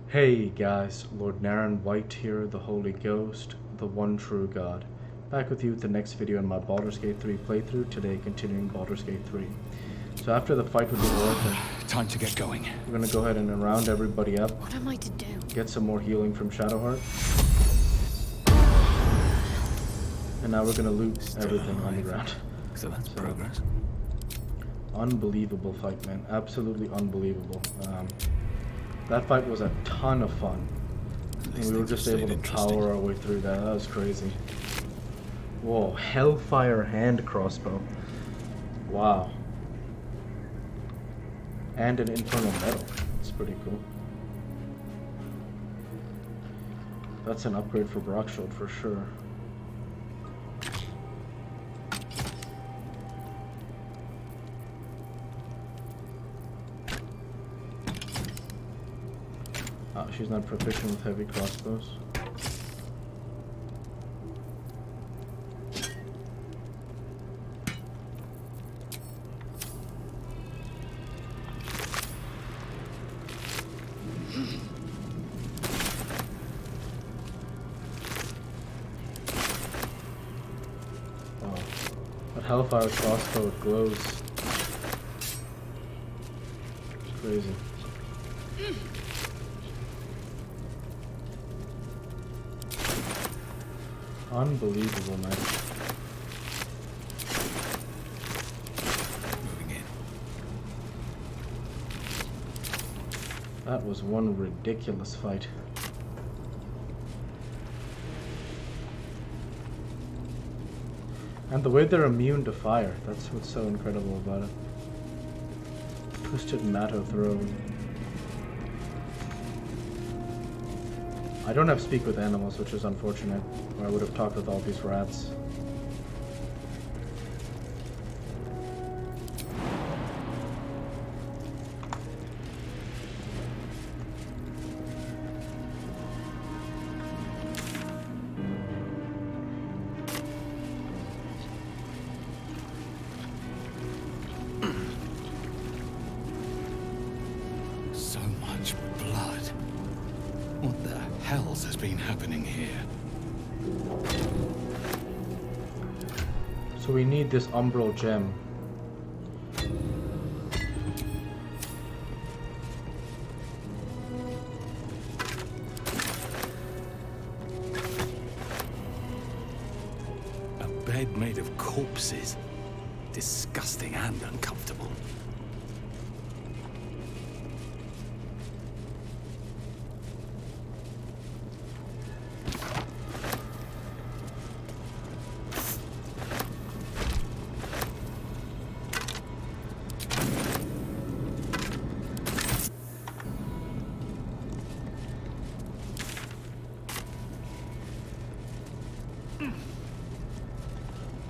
Hey guys, Lord Naren White here, the Holy Ghost, the one true God. Back with you with the next video in my Baldur's Gate 3 playthrough, today continuing Baldur's Gate 3. So after the fight with the orc, Time to get going. we're gonna go ahead and round everybody up, What am I to do? get some more healing from Shadowheart. And now we're gonna loot everything on the ground. So that's progress. Unbelievable fight, man. Absolutely unbelievable. That fight was a ton of fun. And we were just able to power our way through that. That was crazy. Whoa, Hellfire hand crossbow. Wow. And an infernal medal. That's pretty cool. That's an upgrade for Brockshield for sure. She's not proficient with heavy crossbows. Wow. That Hellfire crossbow, it glows. It's crazy. Unbelievable, man. Moving in. That was one ridiculous fight. And the way they're immune to fire, that's what's so incredible about it. Twisted Matto Throne. I don't have speak with animals, which is unfortunate, or I would have talked with all these rats. So much blood. What the hell's has been happening here? So we need this umbral gem. A bed made of corpses. Disgusting and uncomfortable.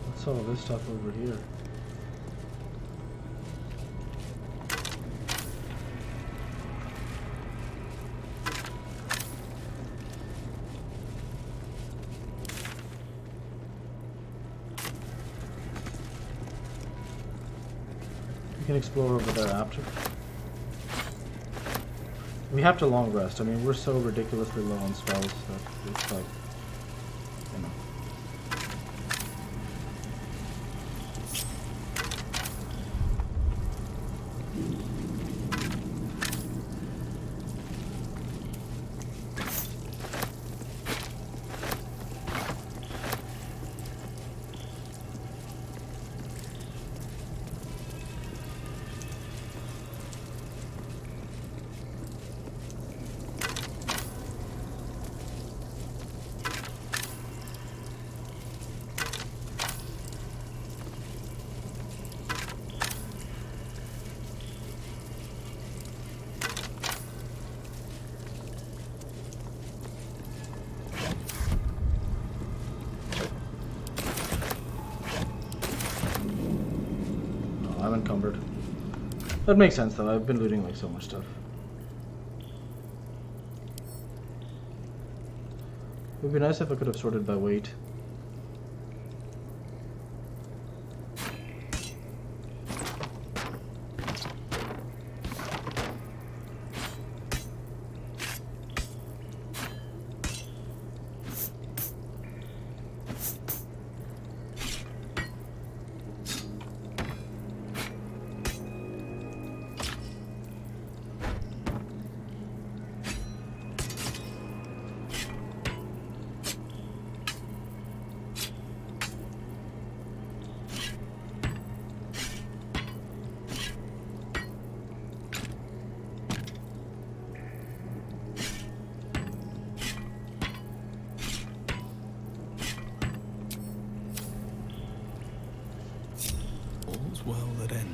What's all this stuff over here? We can explore over there after. We have to long rest. I mean, we're so ridiculously low on spells that it's like, you know. I'm encumbered. That makes sense though, I've been looting like so much stuff. It would be nice if I could have sorted by weight.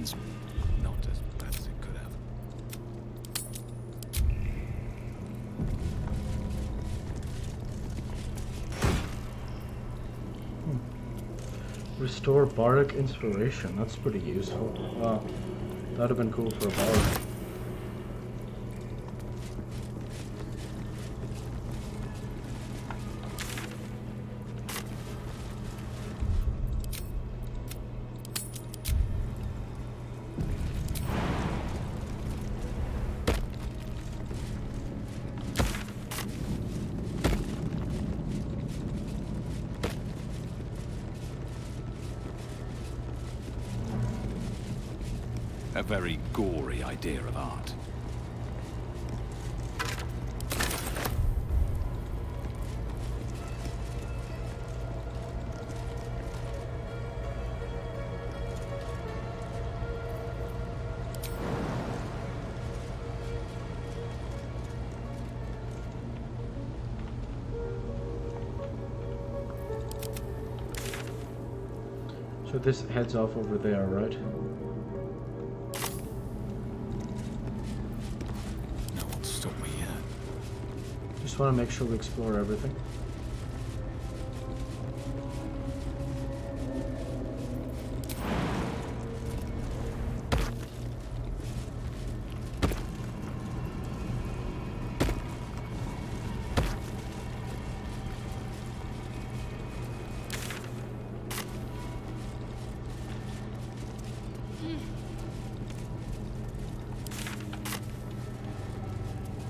ends not as bad as it could have. Restore bardic inspiration. That's pretty useful. Wow, that'd have been cool for a bard. A very gory idea of art. So this heads off over there, right? Just want to make sure we explore everything.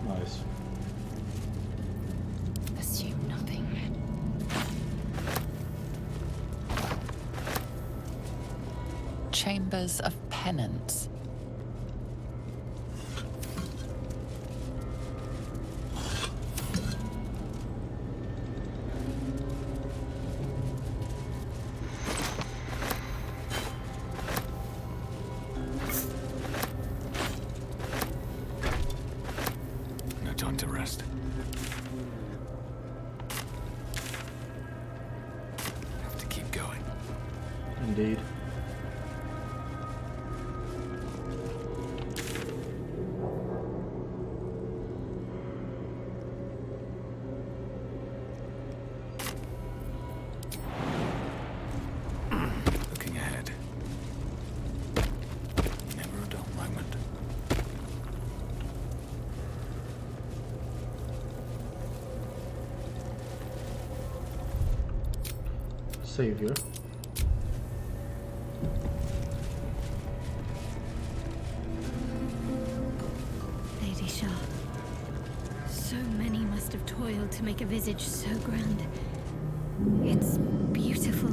Nice. Assume nothing. Chambers of Penance. No time to rest. Have to keep going. Indeed. Looking ahead. Never a dull moment. Savior. Lady Shah, so many must have toiled to make a visage so grand. It's beautiful.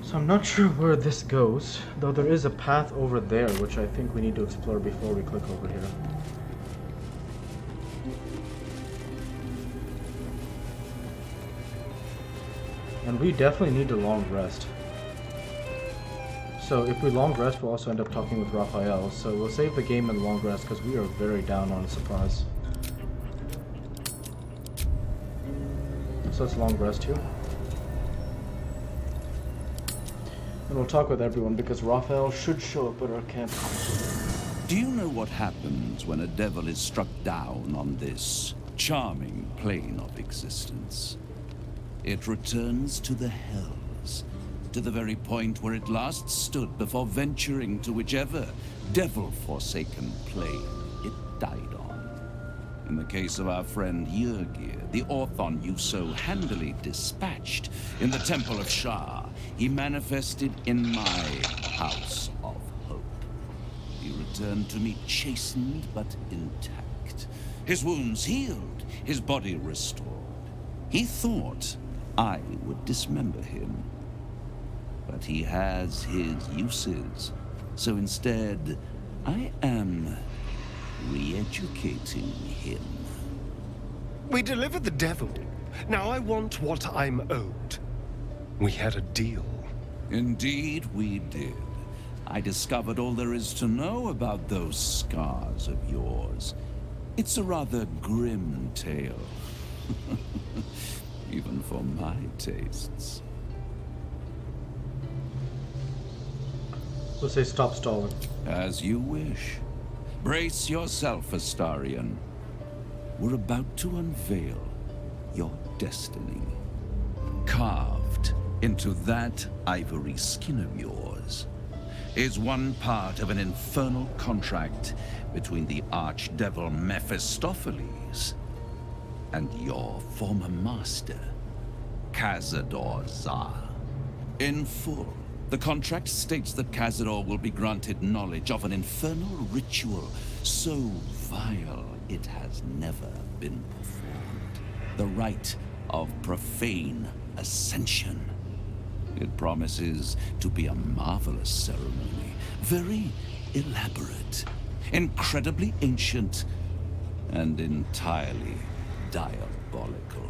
So I'm not sure where this goes, though there is a path over there, which I think we need to explore before we click over here. And we definitely need a long rest. So if we long rest, we'll also end up talking with Raphael. So we'll save the game and long rest because we are very down on supplies. So let's long rest here. And we'll talk with everyone because Raphael should show up at our camp. Do you know what happens when a devil is struck down on this charming plane of existence? It returns to the hells, to the very point where it last stood before venturing to whichever devil-forsaken plane it died on. In the case of our friend Yrgir, the Orthon you so handily dispatched in the Temple of Shah, he manifested in my House of Hope. He returned to me chastened but intact, his wounds healed, his body restored. He thought I would dismember him. But he has his uses, so instead, I am re-educating him. We delivered the devil. Now I want what I'm owed. We had a deal. Indeed, we did. I discovered all there is to know about those scars of yours. It's a rather grim tale. Even for my tastes. We'll say stop stalling. As you wish. Brace yourself, Astarion. We're about to unveil your destiny. Carved into that ivory skin of yours is one part of an infernal contract between the archdevil Mephistopheles and your former master, Cazador Zar. In full, the contract states that Cazador will be granted knowledge of an infernal ritual so vile it has never been performed. The rite of profane ascension. It promises to be a marvelous ceremony, very elaborate, incredibly ancient, and entirely diabolical.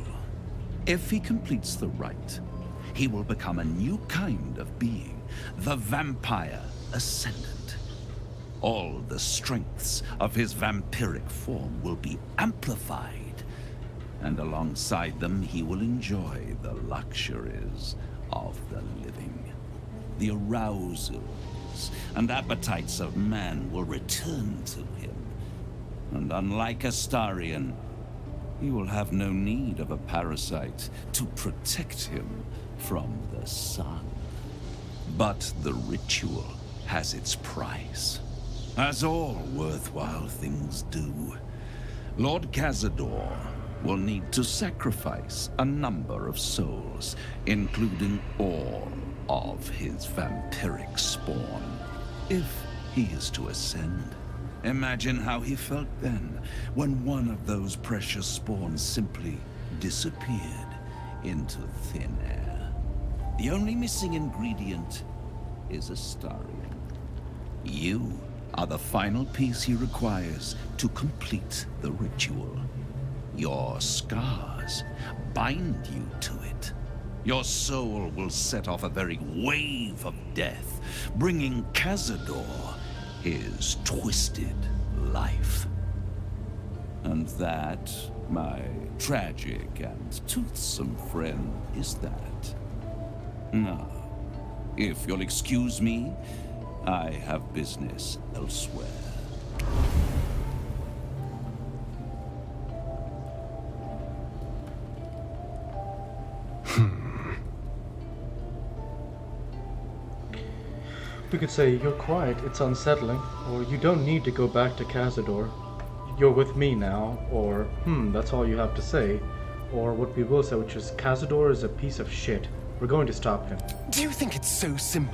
If he completes the rite, he will become a new kind of being, the Vampire Ascendant. All the strengths of his vampiric form will be amplified, and alongside them he will enjoy the luxuries of the living. The arousals and appetites of man will return to him, and unlike Astarion, he will have no need of a parasite to protect him from the sun. But the ritual has its price, as all worthwhile things do. Lord Cazador will need to sacrifice a number of souls, including all of his vampiric spawn, if he is to ascend. Imagine how he felt then, when one of those precious spawns simply disappeared into thin air. The only missing ingredient is Astarion. You are the final piece he requires to complete the ritual. Your scars bind you to it. Your soul will set off a very wave of death, bringing Cazador his twisted life. And that, my tragic and toothsome friend, is that. Now, if you'll excuse me, I have business elsewhere. We could say, you're quiet, it's unsettling, or you don't need to go back to Cazador. You're with me now, or, that's all you have to say. Or what we will say, which is, Cazador is a piece of shit. We're going to stop him. Do you think it's so simple?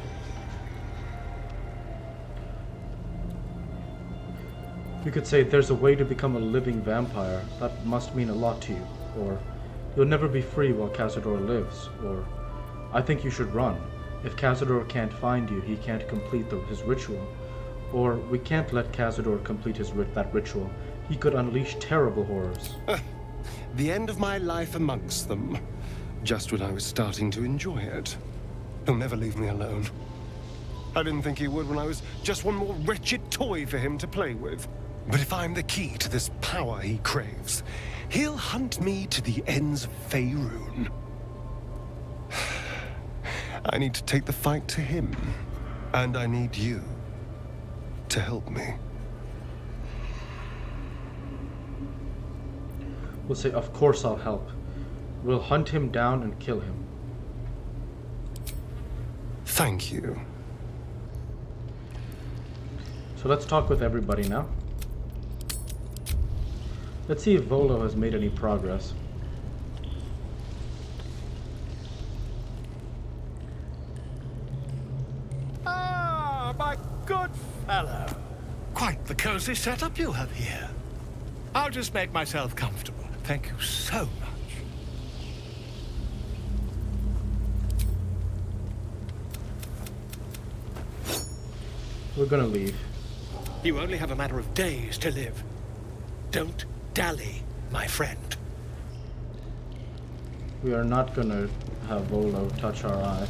You could say, there's a way to become a living vampire. That must mean a lot to you. Or, you'll never be free while Cazador lives. Or, I think you should run. If Cazador can't find you, he can't complete his ritual. Or, we can't let Cazador complete that ritual. He could unleash terrible horrors. The end of my life amongst them. Just when I was starting to enjoy it. He'll never leave me alone. I didn't think he would when I was just one more wretched toy for him to play with. But if I'm the key to this power he craves, he'll hunt me to the ends of Faerun. I need to take the fight to him, and I need you to help me. We'll say, of course I'll help. We'll hunt him down and kill him. Thank you. So let's talk with everybody now. Let's see if Volo has made any progress. Ah, my good fellow. Quite the cozy setup you have here. I'll just make myself comfortable. Thank you so much. We're gonna leave. You only have a matter of days to live. Don't dally, my friend. We are not gonna have Volo touch our eye.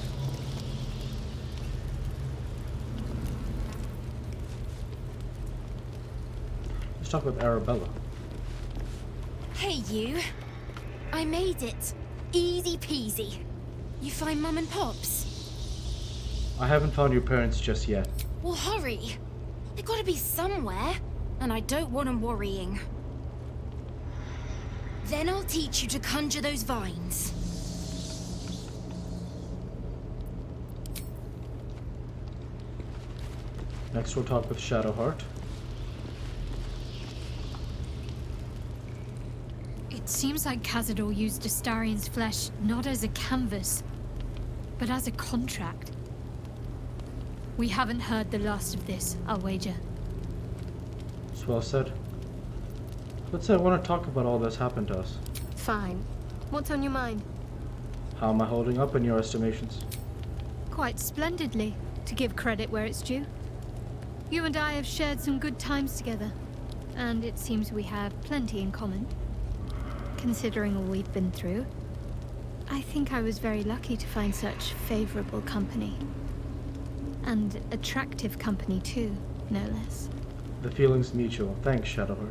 Let's talk with Arabella. Hey, you. I made it. Easy peasy. You find Mum and Pops? I haven't found your parents just yet. Well, hurry. They gotta be somewhere, and I don't want them worrying. Then I'll teach you to conjure those vines. Next we'll talk with Shadowheart. It seems like Cazador used Astarian's flesh not as a canvas, but as a contract. We haven't heard the last of this, I'll wager. It's well said. Let's say I want to talk about all that's happened to us. Fine. What's on your mind? How am I holding up in your estimations? Quite splendidly, to give credit where it's due. You and I have shared some good times together, and it seems we have plenty in common. Considering all we've been through, I think I was very lucky to find such favorable company. And attractive company too, no less. The feeling's mutual. Thanks, Shadowheart.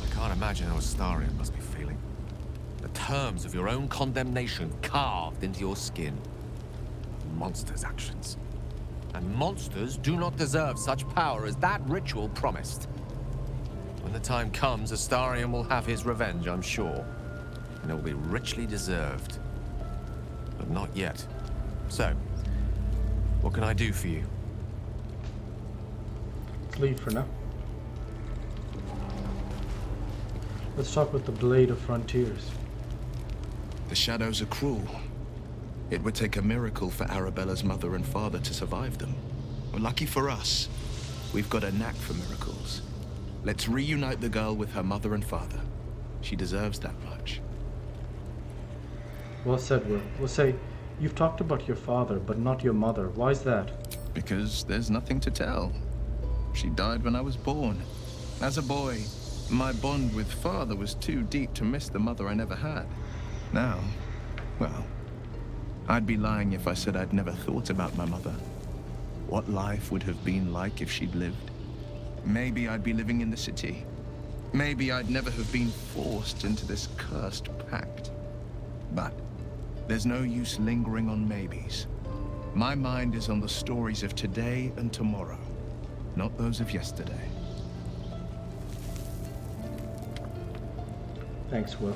I can't imagine how Astarion must be feeling. The terms of your own condemnation carved into your skin. Monsters' actions. And monsters do not deserve such power as that ritual promised. When the time comes, Astarion will have his revenge, I'm sure. And it will be richly deserved. But not yet. So, what can I do for you? Let's leave for now. Let's talk with the Blade of Frontiers. The shadows are cruel. It would take a miracle for Arabella's mother and father to survive them. Well, lucky for us, we've got a knack for miracles. Let's reunite the girl with her mother and father. She deserves that much. Well said, Will. We'll say, you've talked about your father, but not your mother. Why is that? Because there's nothing to tell. She died when I was born. As a boy, my bond with father was too deep to miss the mother I never had. Now, well, I'd be lying if I said I'd never thought about my mother. What life would have been like if she'd lived. Maybe I'd be living in the city. Maybe I'd never have been forced into this cursed pact. But there's no use lingering on maybes. My mind is on the stories of today and tomorrow, not those of yesterday. Thanks, Will.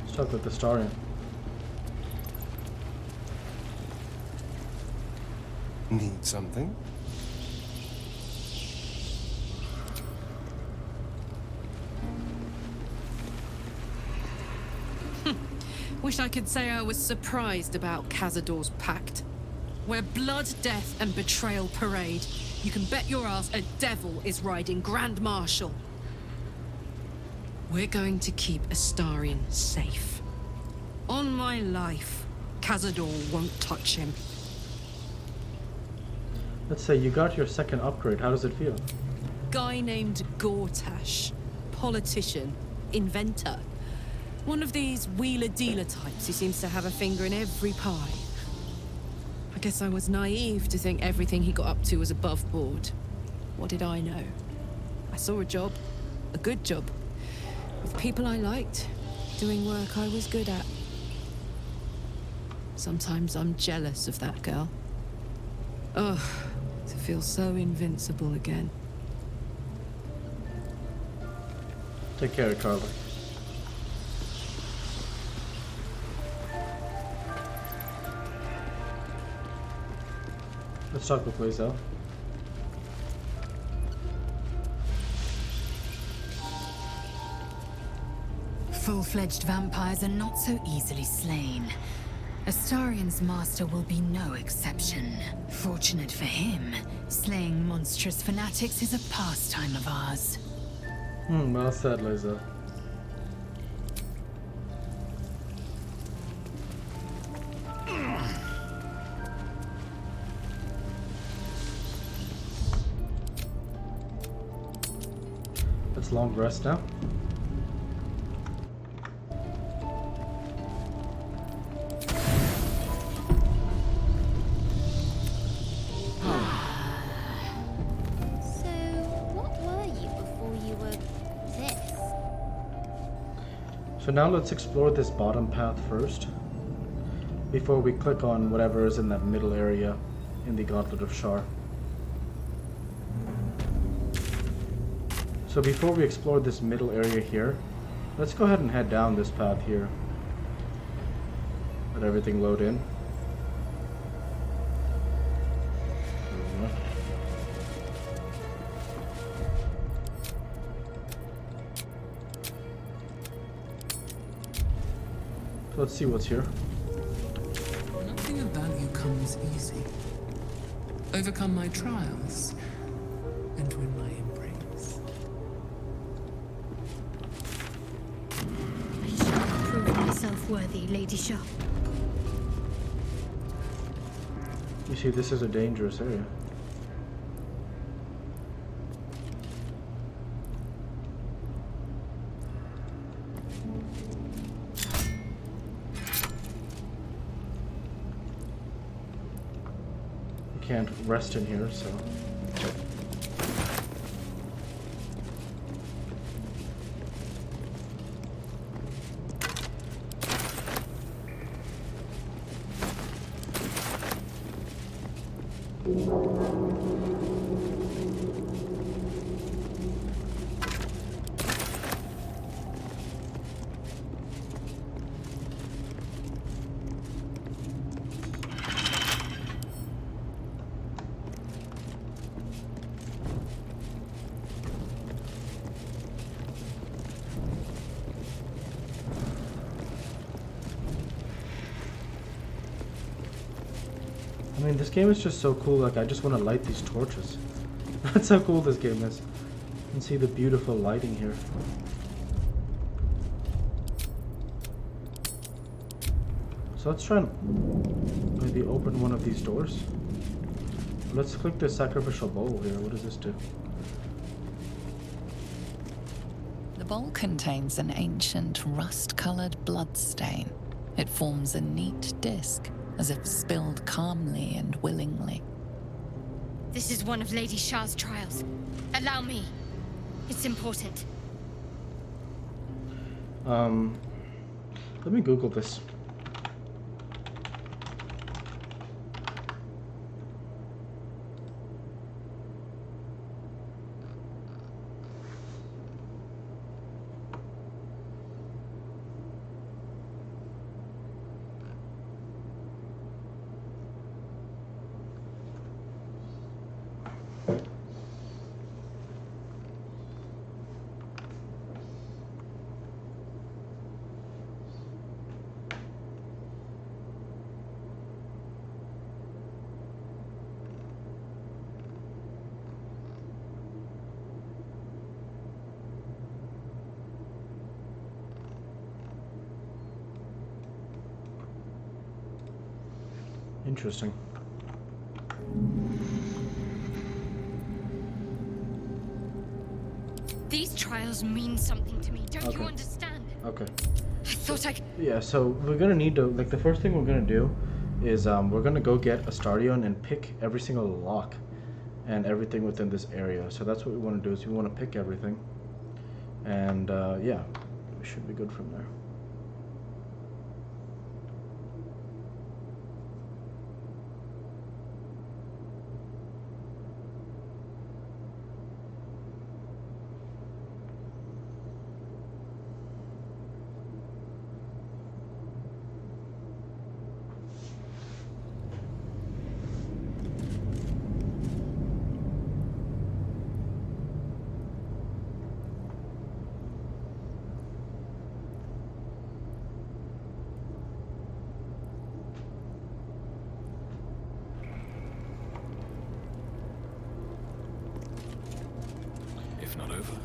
Let's talk with the Astarion. Need something? Wish I could say I was surprised about Cazador's pact. Where blood, death, and betrayal parade, you can bet your ass a devil is riding Grand Marshal. We're going to keep Astarion safe. On my life, Cazador won't touch him. Let's say you got your second upgrade. How does it feel? Guy named Gortash. Politician. Inventor. One of these wheeler-dealer types who seems to have a finger in every pie. I guess I was naive to think everything he got up to was above board. What did I know? I saw a job. A good job. With people I liked. Doing work I was good at. Sometimes I'm jealous of that girl. Ugh, to feel so invincible again. Take care, Charlie. Let's talk with Lae'zel. Full-fledged vampires are not so easily slain. Astarion's master will be no exception. Fortunate for him, slaying monstrous fanatics is a pastime of ours. Well said, Lae'zel. Let's long rest now. So, what were you before you So now let's explore this bottom path first, before we click on whatever is in that middle area in the Gauntlet of Shar. So before we explore this middle area here, let's go ahead and head down this path here. Let everything load in. So let's see what's here. Nothing of value comes easy. Overcome my trials and win my embrace. I shall prove myself worthy, Lady Shah. You see, this is a dangerous area. You can't rest in here, so... I mean, this game is just so cool, like, I just want to light these torches. That's how cool this game is. You can see the beautiful lighting here. So let's try and maybe open one of these doors. Let's click the sacrificial bowl here. What does this do? The bowl contains an ancient rust-colored blood stain. It forms a neat disc, as if spilled calmly and willingly. This is one of Lady Shah's trials. Allow me. It's important. Let me Google this. Interesting. These trials mean something to me. Don't you Okay. understand? Okay. I thought I could... Yeah, so we're gonna need to, like, the first thing we're gonna do is we're gonna go get Astarion and pick every single lock and everything within this area. So that's what we want to do, is we want to pick everything. And yeah, we should be good from there.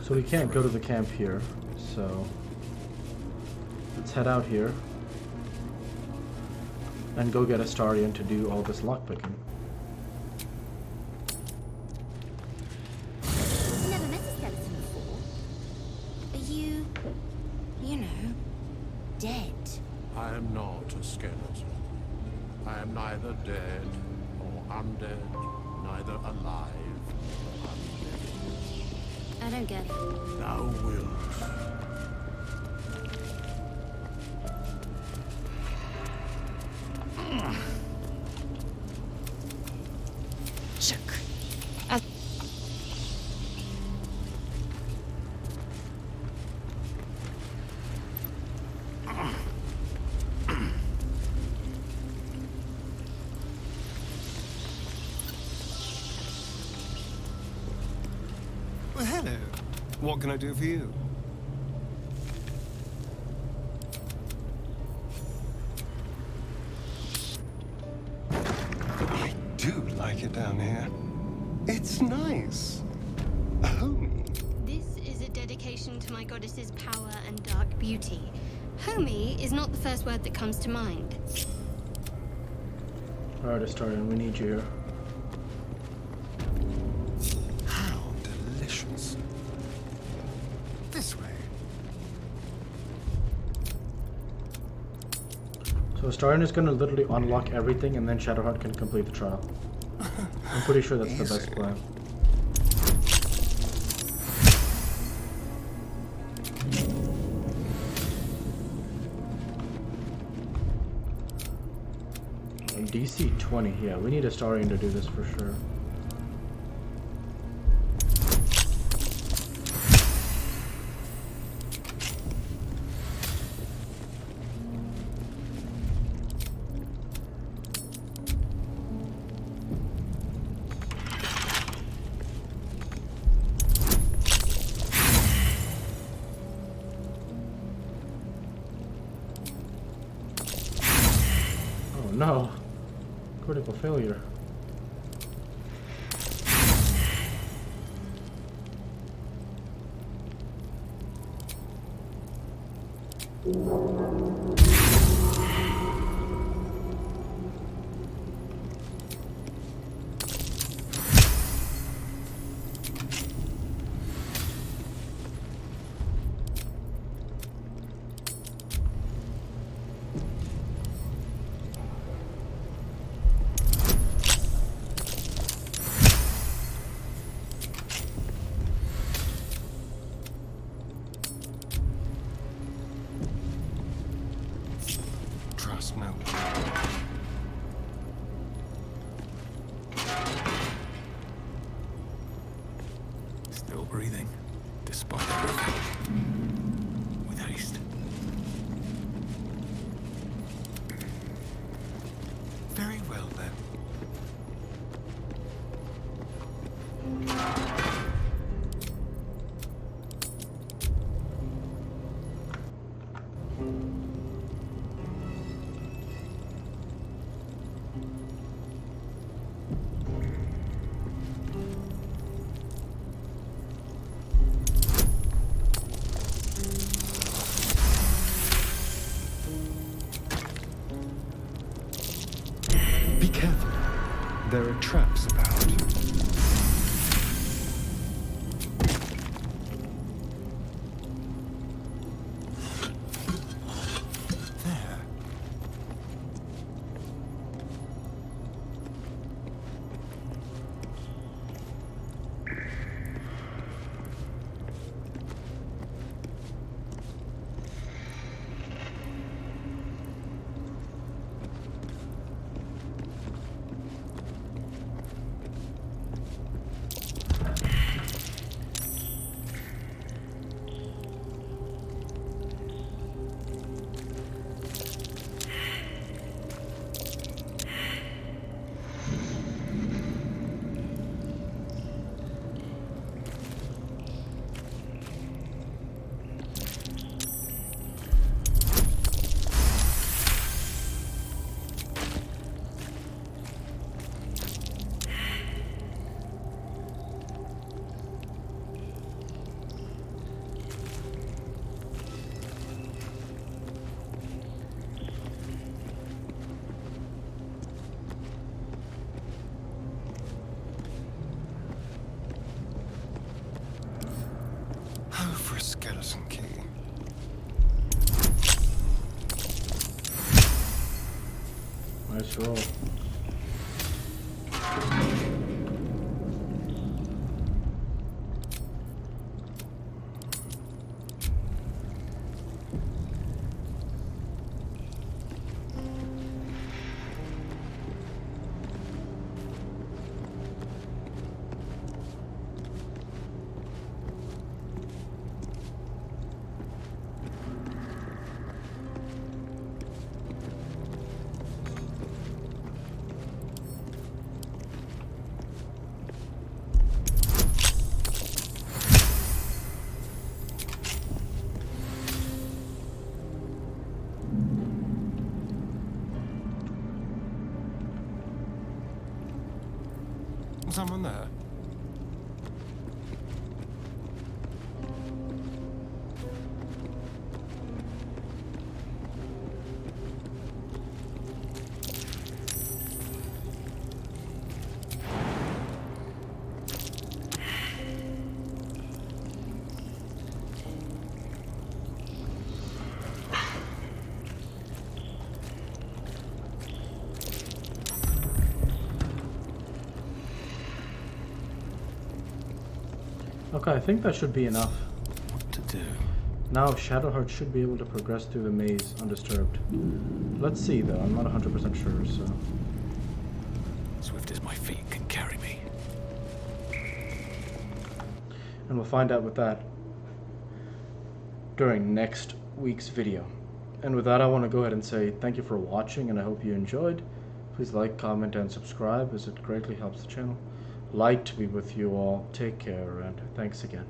So we can't go to the camp here, so let's head out here and go get Astarion to do all this lockpicking. Never met a skeleton before. Are you know, dead? I am not a skeleton. I am neither dead nor undead, neither alive nor undead. I don't get it. Thou wilt. What can I do for you? I do like it down here. It's nice. Homey. This is a dedication to my goddess's power and dark beauty. Homey is not the first word that comes to mind. Alright, Astarion, we need you here. How delicious. This way. So Astarion is gonna literally unlock everything and then Shadowheart can complete the trial. I'm pretty sure that's the best plan. DC 20, yeah, we need Astarion to do this for sure. Oh no. Critical failure. Trust no one. Still breathing, despite everything. With haste. Very well, then. Be careful. There are traps about. There. Oh, for a skeleton key. Nice roll. Someone there? Okay, I think that should be enough. What to do? Now Shadowheart should be able to progress through the maze undisturbed. Let's see though, I'm not 100% sure, so... Swift as my feet can carry me. And we'll find out with that during next week's video. And with that, I want to go ahead and say thank you for watching, and I hope you enjoyed. Please like, comment, and subscribe, as it greatly helps the channel. Light to be with you all. Take care, and thanks again.